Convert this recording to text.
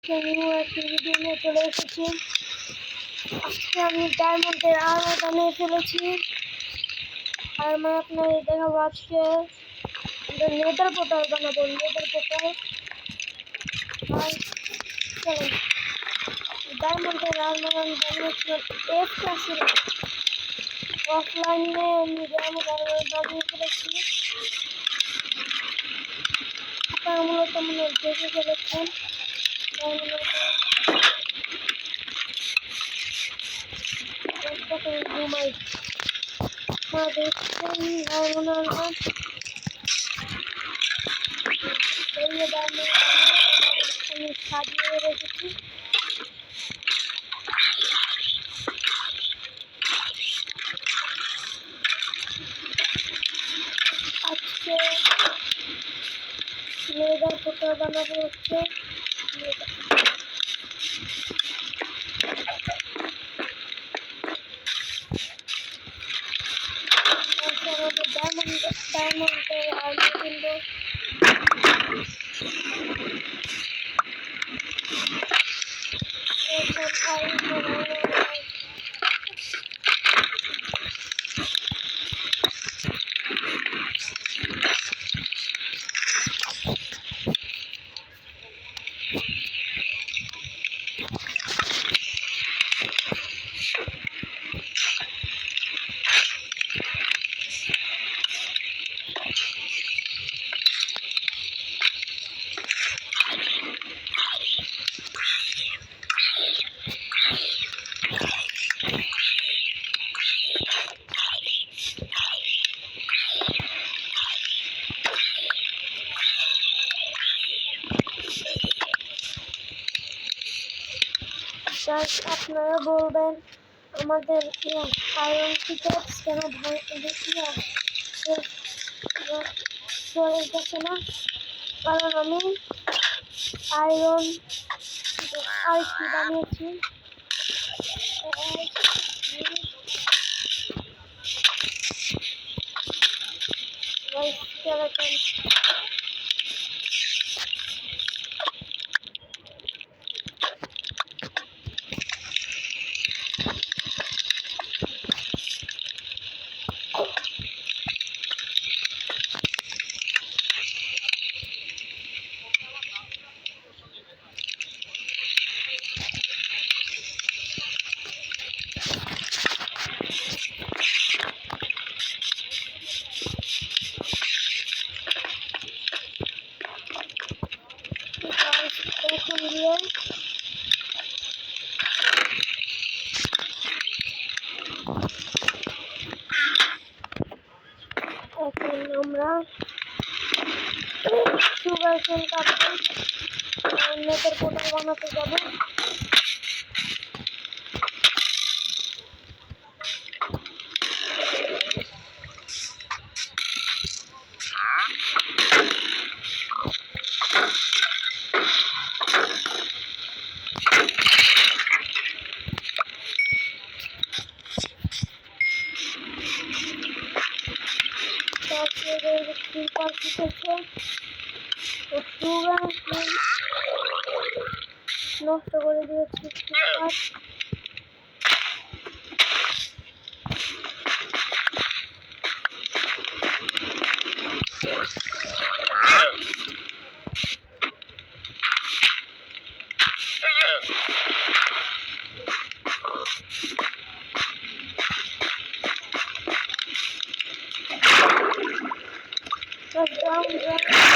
আজকে নিউ একটি ভিডিও নিয়ে চলে এসেছি। আজকে আমি ডায়মন্ডের আর্মার বানিয়ে ফেলেছি। আর মানে আপনাদের দেখাবো আজকে নেদার পোর্টাল বানাবো। নেদার পোর্টাল আর চলেন ডায়মন্ডের আর্মার আমি বানিয়েছিলাম এফ ক্লাসের অফলাইনে। আমি ডায়মন্ড আর্মার বানিয়ে ফেলেছি। আপনারা মূলত মনে দেখে ফেলেছেন ঘুমাই মা দেখছেন ডায়মন্ড আর্মার আমি সাজিয়ে রেখেছি। আজকে নেদার পোর্টাল বানাবো হচ্ছে আমাদের ডায়মন্ডের আর্মি কিনবো। আপনারা বলবেন আমাদের আয়রন টিকেটস কেন চলে গেছে না, কারণ আমি আয়রন আর কি বানিয়েছি। এখন দিয়ে এখন আমরা সুগার কেন কাটবো, নেটের পোর্টাল বানাতে যাবো। নষ্ট করে দিয়েছি। Down,